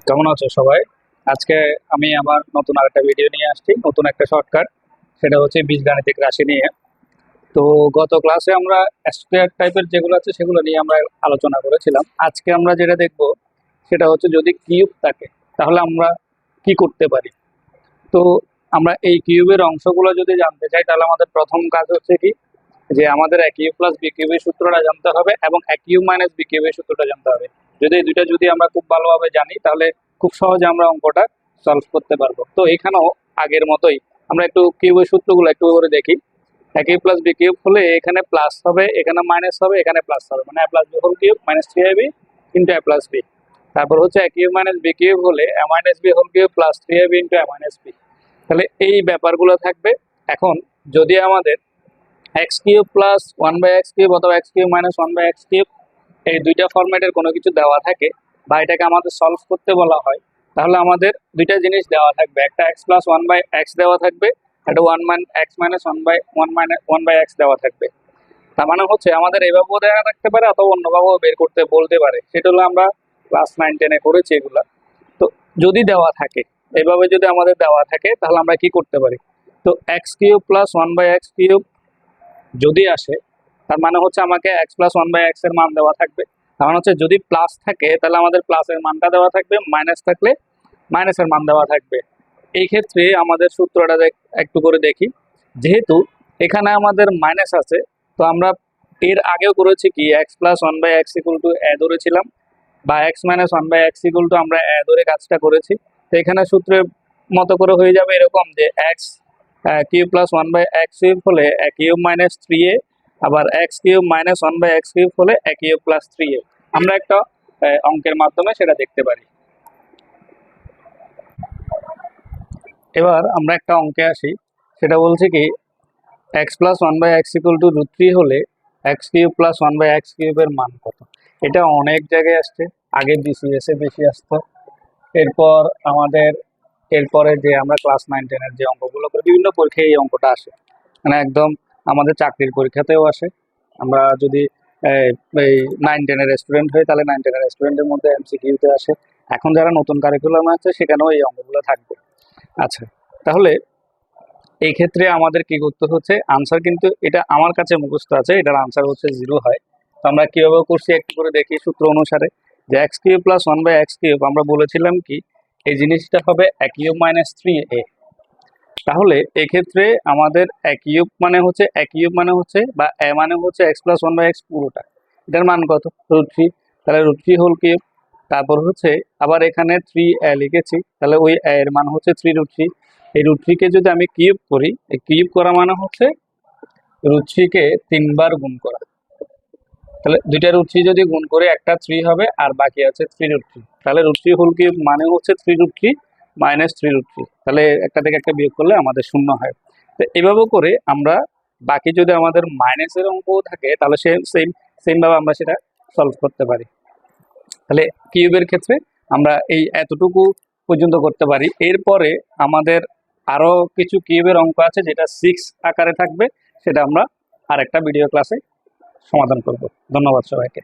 কেমন আছো সবাই? আজকে আমি আমার নতুন আরেকটা ভিডিও নিয়ে আসছি, নতুন একটা শর্টকাট। সেটা হচ্ছে বীজগাণিতিক রাশি নিয়ে। তো গত ক্লাসে আমরা স্কোয়ার টাইপের যেগুলো আছে সেগুলো নিয়ে আমরা আলোচনা করেছিলাম। আজকে আমরা যেটা দেখব সেটা হচ্ছে যদি কিউব থাকে তাহলে আমরা কি করতে পারি। তো আমরা এই কিউবের অংশগুলো যদি জানতে চাই তাহলে আমাদের প্রথম কাজ হচ্ছে কি, যে আমাদের এ কিউব প্লাস বি কিউবের সূত্রটা জানতে হবে এবং এ কিউব মাইনাস বি কিউবের সূত্রটা জানতে হবে। যদি এই দুইটা যদি আমরা খুব ভালোভাবে জানি তাহলে খুব সহজে আমরা অঙ্কটা সলভ করতে পারবো। তো এখানেও আগের মতোই আমরা একটু কিউবের সূত্রগুলো একটু করে দেখি। এ কিউব প্লাস বি কিউব হলে এখানে প্লাস হবে, এখানে মাইনাস হবে, এখানে প্লাস হবে, মানে A plus B whole cube minus three AB into A plus B. তারপর হচ্ছে A cube minus B cube হলে A minus B whole cube plus three AB into A minus B. তাহলে এই ব্যাপারগুলো থাকবে। এখন যদি আমাদের X cube plus one by x cube অথবা X cube minus one by x cube এই দুইটা ফরম্যাটের কোনো কিছু দেওয়া থাকে বা এটাকে আমাদের সলভ করতে বলা হয়, তাহলে আমাদের দুইটা জিনিস দেওয়া থাকবে। একটা x plus one by x দেওয়া থাকবে, একটা x minus one by x দেওয়া থাকবে। তার মানে হচ্ছে আমাদের এভাবেও দেওয়া থাকতে পারে অথবা অন্যভাবেও বের করতে বলতে পারে। সেটা হলো আমরা ক্লাস 9-10-এ করেছি এগুলা। তো যদি দেওয়া থাকে, এভাবে যদি আমাদের দেওয়া থাকে তাহলে আমরা কি করতে পারি। তো x cube plus one by x cube যদি আসে তার মানে হচ্ছে আমাকে x plus one by x এর মান দেওয়া থাকবে। তার মানে হচ্ছে যদি প্লাস থাকে তাহলে আমাদের প্লাসের মানটা দেওয়া থাকবে, মাইনাস থাকলে মাইনাসের মান দেওয়া থাকবে। এই ক্ষেত্রে আমাদের সূত্রটা একটু করে দেখি। যেহেতু এখানে আমাদের মাইনাস আছে, তো আমরা এর আগেও করেছি কি X plus one by X equal to A ধরেছিলাম, বা X minus one by X equal to আমরা এ ধরে কাজটা করেছি। তো এখানে সূত্রের মতো করে হয়ে যাবে এরকম যে x cube plus one by x cube হলে a cube minus three a, আবার x cube minus one by x cube হলে a cube plus three a. আমরা একটা অঙ্কের মাধ্যমে সেটা দেখতে পারি। এবার আমরা একটা অঙ্কে আসি। সেটা বলছে কি X plus one by X equal to root three হলে X cube plus one by X কিউবের মান কত। এটা অনেক জায়গায় আসছে, আগে বিসিএস এ বেশি আসতো। এরপর আমাদের এরপরে যে আমরা ক্লাস 9-10-এর যে অঙ্কগুলো করি বিভিন্ন পরীক্ষায় এই অঙ্কটা আসে, মানে একদম আমাদের চাকরির পরীক্ষাতেও আসে। আমরা যদি এই 9-10-এর স্টুডেন্ট হই তাহলে 9-10-এর স্টুডেন্টের মধ্যে এমসিকিউতে আসে। এখন যারা নতুন কারিকুলাম আছে সেখানেও এই অঙ্কগুলো থাকবে। আচ্ছা, তাহলে এই ক্ষেত্রে আমাদের কি করতে হচ্ছে, আনসার কিন্তু এটা আমার কাছে মুখস্থ আছে, এটার আনসার হচ্ছে জিরো হয়। তো আমরা কিভাবে করছি একটু করে দেখি সূত্র অনুসারে। যে x cube plus one by x cube আমরা বলেছিলাম কি এই জিনিসটা হবে a cube minus three a. তাহলে এক্ষেত্রে আমাদের এ কিউব মানে হচ্ছে বা এ মানে হচ্ছে x plus one by x পুরোটা। এটার মান কত? Root three. তাহলে রুট থ্রি হোল কিউব। তারপর হচ্ছে আবার এখানে থ্রি এ লিখেছি, তাহলে ওই এ এর মান হচ্ছে থ্রি রুট থ্রি। এই রুট থ্রিকে যদি আমি কিউব করি, এই কিউব করা মানে হচ্ছে রুট থ্রিকে তিনবার গুণ করা। তাহলে দুইটা রুট থ্রি যদি গুণ করে একটা থ্রি হবে আর বাকি আছে থ্রি রুট থ্রি। তাহলে রুট থ্রি হোল কিউব মানে হচ্ছে three root three minus three root three. তাহলে একটা থেকে একটা বিয়োগ করলে আমাদের শূন্য হয়। তো এভাবে করে আমরা বাকি যদি আমাদের মাইনাসের অঙ্কও থাকে তাহলে সেমভাবে আমরা সেটা সলভ করতে পারি। তাহলে কিউবের ক্ষেত্রে আমরা এই এতটুকু পর্যন্ত করতে পারি। এরপরে আমাদের আরও কিছু কিউবের অঙ্ক আছে যেটা 6 আকারে থাকবে, সেটা আমরা আরেকটা ভিডিও ক্লাসে সমাধান করব। ধন্যবাদ সবাইকে।